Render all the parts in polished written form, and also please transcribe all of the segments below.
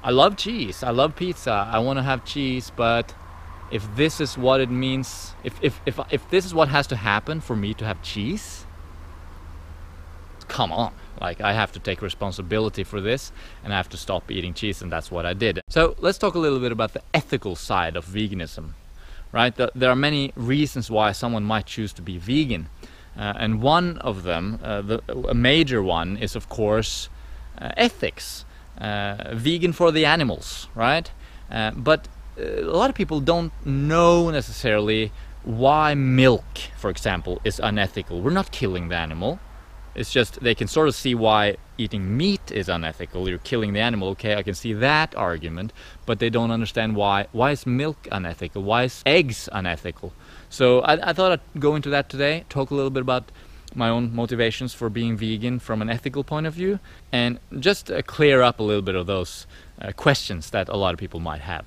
I love cheese. I love pizza. I want to have cheese, but if this is what it means, if this is what has to happen for me to have cheese, come on. Like, I have to take responsibility for this, and I have to stop eating cheese, and that's what I did. So let's talk a little bit about the ethical side of veganism, right? There are many reasons why someone might choose to be vegan, and one of them, a major one, is of course ethics. Vegan for the animals, right? But a lot of people don't know necessarily why milk, for example, is unethical. We're not killing the animal. It's just they can sort of see why eating meat is unethical. You're killing the animal. Okay, I can see that argument, but they don't understand why. Why is milk unethical? Why is eggs unethical? So I thought I'd go into that today, talk a little bit about my own motivations for being vegan from an ethical point of view, and just clear up a little bit of those questions that a lot of people might have.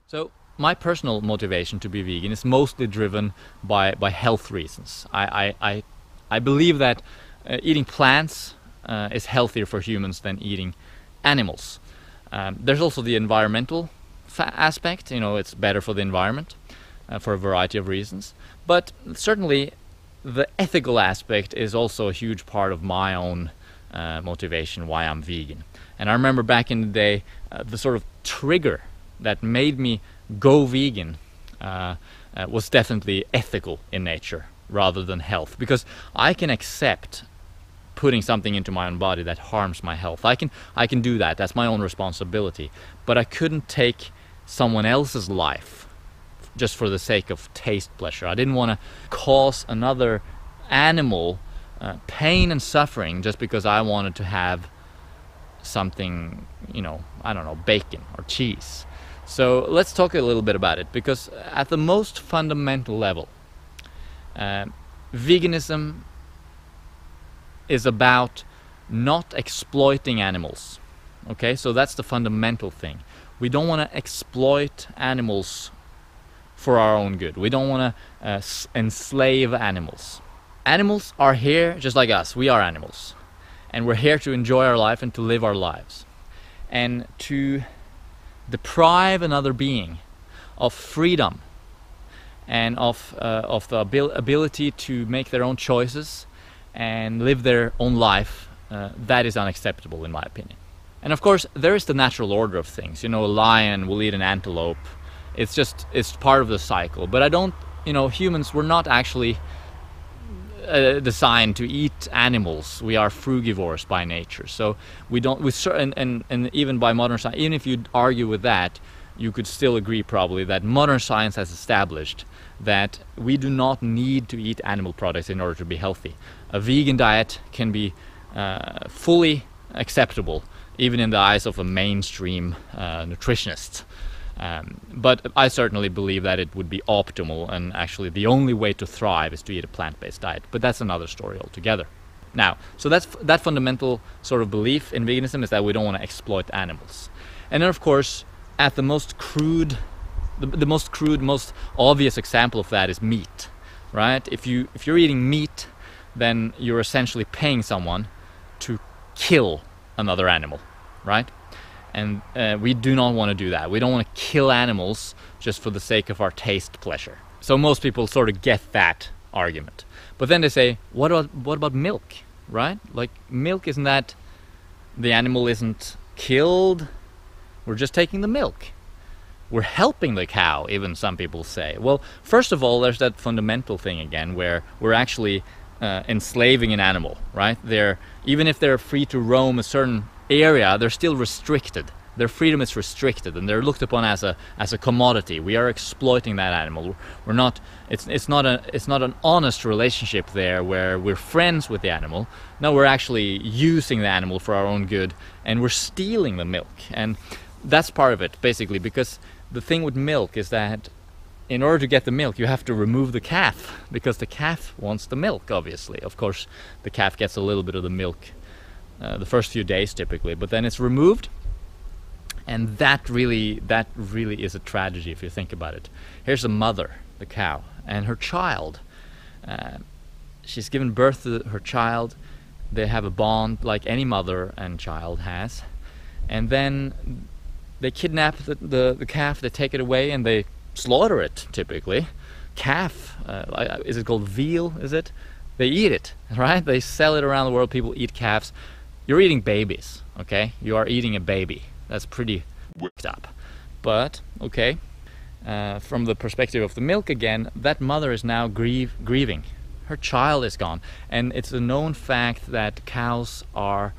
So my personal motivation to be vegan is mostly driven by health reasons. I believe that eating plants is healthier for humans than eating animals. There's also the environmental aspect. You know, it's better for the environment for a variety of reasons. But certainly the ethical aspect is also a huge part of my own motivation why I'm vegan. And I remember back in the day, the sort of trigger that made me go vegan was definitely ethical in nature rather than health, because I can accept putting something into my own body that harms my health. I can do that. That's my own responsibility. But I couldn't take someone else's life just for the sake of taste pleasure. I didn't want to cause another animal pain and suffering just because I wanted to have something, you know, I don't know, bacon or cheese. So let's talk a little bit about it, because at the most fundamental level, veganism is about not exploiting animals. Okay, so that's the fundamental thing. We don't want to exploit animals for our own good. We don't want to enslave animals. Animals are here just like us. We are animals. And we're here to enjoy our life and to live our lives. And to deprive another being of freedom and of the ability to make their own choices and live their own life, that is unacceptable in my opinion. And of course there is the natural order of things. You know, a lion will eat an antelope. It's part of the cycle. But I don't, you know, humans, we're not actually designed to eat animals. We are frugivores by nature. So we don't, and even by modern science, even if you argue with that, you could still agree probably that modern science has established that we do not need to eat animal products in order to be healthy. A vegan diet can be fully acceptable even in the eyes of a mainstream nutritionist. But I certainly believe that it would be optimal, and actually the only way to thrive is to eat a plant-based diet. But that's another story altogether. Now, so that's that fundamental sort of belief in veganism, is that we don't want to exploit animals. And then of course, at the most crude, the most crude, most obvious example of that is meat, right? If you're eating meat, then you're essentially paying someone to kill another animal, right? And we do not want to do that. We don't want to kill animals just for the sake of our taste pleasure. So most people sort of get that argument. But then they say, what about milk, right? Like, milk, isn't that the animal isn't killed? We're just taking the milk. We're helping the cow, even some people say. Well, first of all, there's that fundamental thing again, where we're actually enslaving an animal, right? Even if they're free to roam a certain area, they're still restricted. Their freedom is restricted, and they're looked upon as a commodity. We are exploiting that animal. We're not. It's not an honest relationship there where we're friends with the animal. No, we're actually using the animal for our own good, and we're stealing the milk. And that's part of it, basically, because the thing with milk is that in order to get the milk, you have to remove the calf, because the calf wants the milk, obviously. Of course, the calf gets a little bit of the milk the first few days typically, but then it's removed, and that really is a tragedy if you think about it. Here's a mother, the cow, and her child. she's given birth to her child. They have a bond like any mother and child has. And then they kidnap the calf, they take it away, and they slaughter it, typically. Calf, is it called veal, is it? They eat it, right? They sell it around the world, people eat calves. You're eating babies, okay? You are eating a baby. That's pretty worked up. But, okay, from the perspective of the milk again, that mother is now grieving. Her child is gone. And it's a known fact that cows are,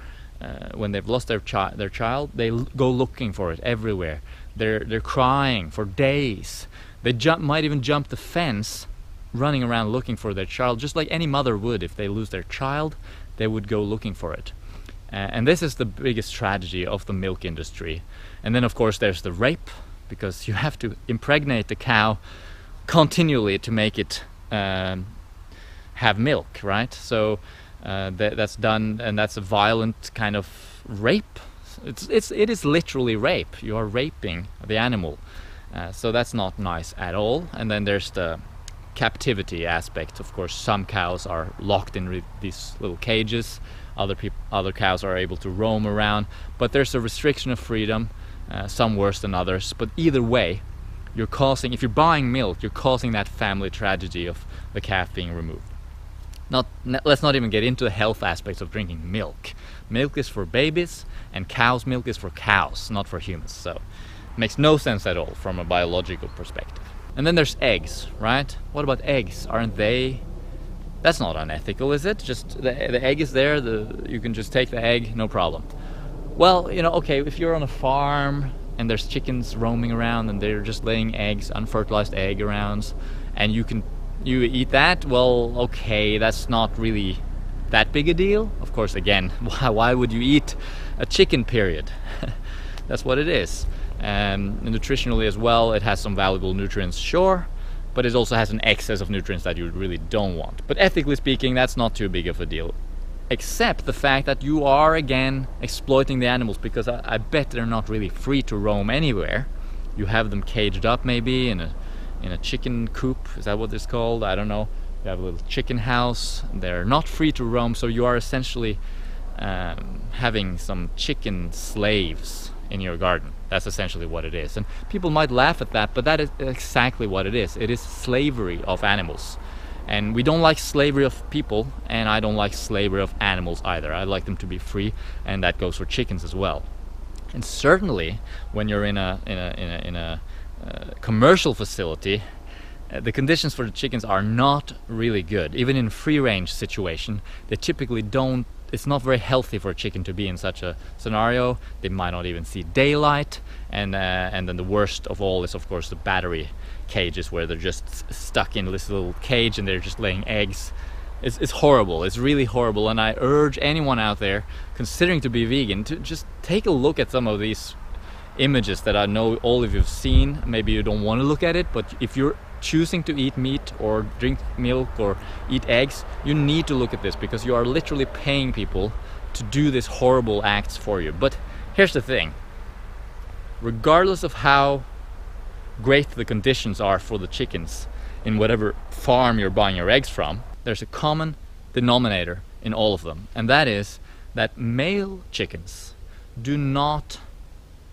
when they've lost their child, they go looking for it everywhere. They're crying for days. They might even jump the fence, running around looking for their child, just like any mother would. If they lose their child, they would go looking for it. And this is the biggest tragedy of the milk industry. And then of course there's the rape, because you have to impregnate the cow continually to make it have milk, right? So that's done, and that's a violent kind of rape. It is literally rape. You are raping the animal. So that's not nice at all. And then there's the captivity aspect. Of course, some cows are locked in these little cages. Other cows are able to roam around, but there's a restriction of freedom, some worse than others. But either way, if you're buying milk, you're causing that family tragedy of the calf being removed. Let's not even get into the health aspects of drinking milk. Milk is for babies, and cow's milk is for cows, not for humans. So it makes no sense at all from a biological perspective. And then there's eggs, right? What about eggs? Aren't they? That's not unethical, is it? Just the egg is there, you can just take the egg, no problem. Well, okay, if you're on a farm and there's chickens roaming around and they're just laying eggs, unfertilized egg around, and you eat that, well, okay, that's not really that big a deal. Of course, again, why would you eat a chicken, period? That's what it is. Nutritionally as well, it has some valuable nutrients, sure, but it also has an excess of nutrients that you really don't want. But ethically speaking, that's not too big of a deal, except the fact that you are again exploiting the animals, because I bet they're not really free to roam anywhere. You have them caged up maybe in a chicken coop, is that what it's called? I don't know. You have a little chicken house. They're not free to roam, so you are essentially having some chicken slaves in your garden. That's essentially what it is. And people might laugh at that, but that is exactly what it is. It is slavery of animals. And we don't like slavery of people, and I don't like slavery of animals either. I like them to be free, and that goes for chickens as well. And certainly when you're in a commercial facility, the conditions for the chickens are not really good. Even in free range situation, they typically don't. It's not very healthy for a chicken to be in such a scenario. They might not even see daylight, and then the worst of all is of course the battery cages, where they're just stuck in this little cage and they're just laying eggs. It's horrible. It's really horrible, and I urge anyone out there considering to be vegan to just take a look at some of these images that I know all of you have seen. Maybe you don't want to look at it, but if you're choosing to eat meat or drink milk or eat eggs, you need to look at this, because you are literally paying people to do these horrible acts for you. But here's the thing, regardless of how great the conditions are for the chickens in whatever farm you're buying your eggs from, there's a common denominator in all of them, and that is that male chickens do not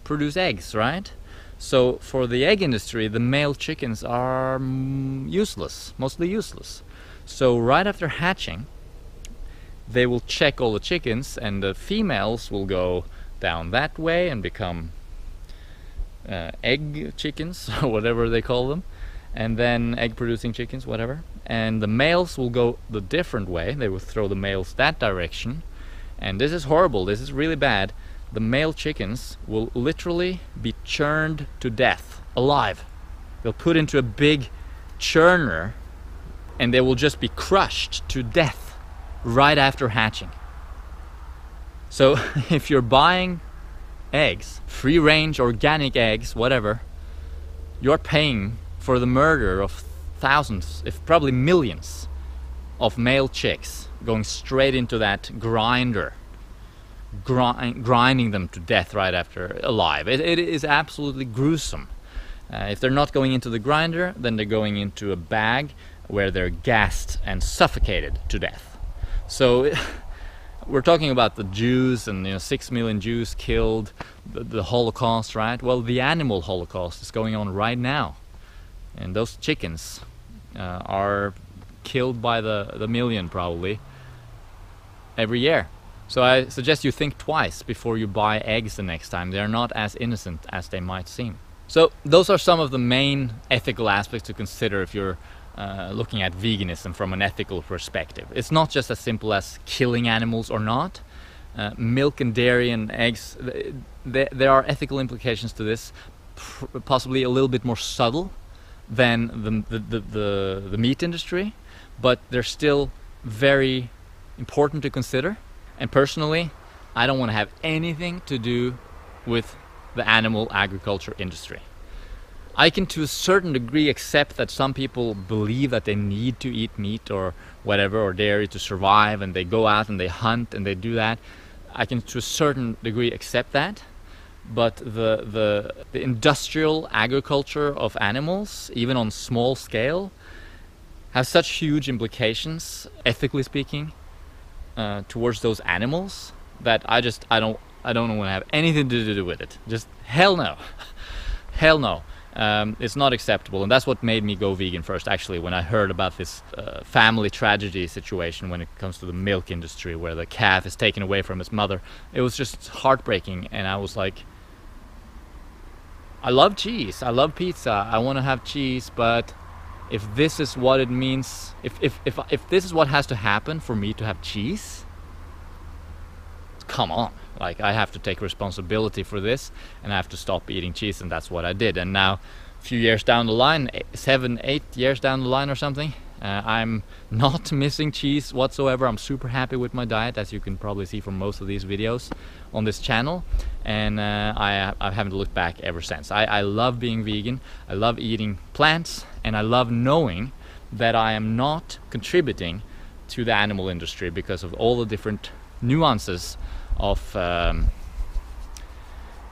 produce eggs, right? So for the egg industry, the male chickens are useless, mostly useless. So right after hatching, they will check all the chickens, and the females will go down that way and become egg chickens, or whatever they call them, and then egg producing chickens, whatever. And the males will go the different way. They will throw the males that direction. And this is horrible, this is really bad. The male chickens will literally be churned to death, alive. They'll put into a big churner, and they will just be crushed to death right after hatching. So if you're buying eggs, free range, organic eggs, whatever, you're paying for the murder of thousands, if probably millions, of male chicks going straight into that grinder, grinding them to death right after, alive. It is absolutely gruesome. If they're not going into the grinder, then they're going into a bag where they're gassed and suffocated to death. So we're talking about the Jews and 6 million Jews killed, the Holocaust, right? Well, the animal Holocaust is going on right now, and those chickens are killed by the million probably every year. So I suggest you think twice before you buy eggs the next time. They're not as innocent as they might seem. So those are some of the main ethical aspects to consider if you're looking at veganism from an ethical perspective. It's not just as simple as killing animals or not. Milk and dairy and eggs, there are ethical implications to this, possibly a little bit more subtle than the meat industry, but they're still very important to consider. And personally, I don't want to have anything to do with the animal agriculture industry. I can to a certain degree accept that some people believe that they need to eat meat or whatever, or dairy to survive, and they go out and they hunt and they do that. I can to a certain degree accept that. But the industrial agriculture of animals, even on small scale, has such huge implications, ethically speaking, towards those animals, that I don't want to have anything to do with it. Just hell no. Hell no. It's not acceptable, and that's what made me go vegan first, actually, when I heard about this family tragedy situation when it comes to the milk industry, where the calf is taken away from its mother. It was just heartbreaking, and I was like, I love cheese, I love pizza, I want to have cheese, but if this is what it means, if this is what has to happen for me to have cheese, come on. Like, I have to take responsibility for this, and I have to stop eating cheese, and that's what I did. And now, a few years down the line, 7, 8 years down the line or something, I'm not missing cheese whatsoever. I'm super happy with my diet, as you can probably see from most of these videos on this channel, and I haven't looked back ever since. I love being vegan, I love eating plants, and I love knowing that I am not contributing to the animal industry because of all the different nuances of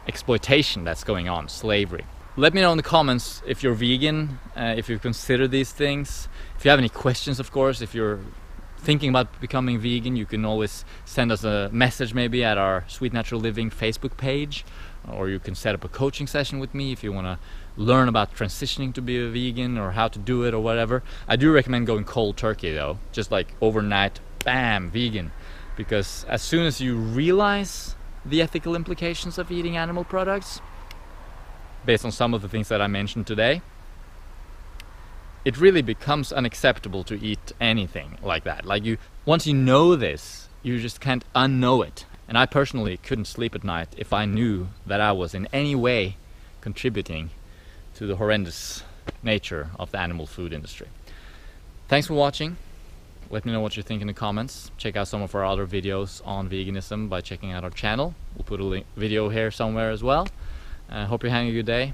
exploitation that's going on, slavery. Let me know in the comments if you're vegan, if you consider these things. If you have any questions, of course, if you're thinking about becoming vegan, you can always send us a message maybe at our Sweet Natural Living Facebook page, or you can set up a coaching session with me if you want to learn about transitioning to be a vegan or how to do it or whatever. I do recommend going cold turkey though, just like overnight, bam, vegan. Because as soon as you realize the ethical implications of eating animal products, based on some of the things that I mentioned today, it really becomes unacceptable to eat anything like that. Like, once you know this, you just can't unknow it. And I personally couldn't sleep at night if I knew that I was in any way contributing to the horrendous nature of the animal food industry. Thanks for watching. Let me know what you think in the comments. Check out some of our other videos on veganism by checking out our channel. We'll put a video here somewhere as well. Hope you're having a good day.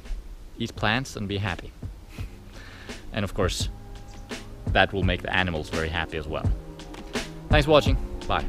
Eat plants and be happy. And of course, that will make the animals very happy as well. Thanks for watching. Bye.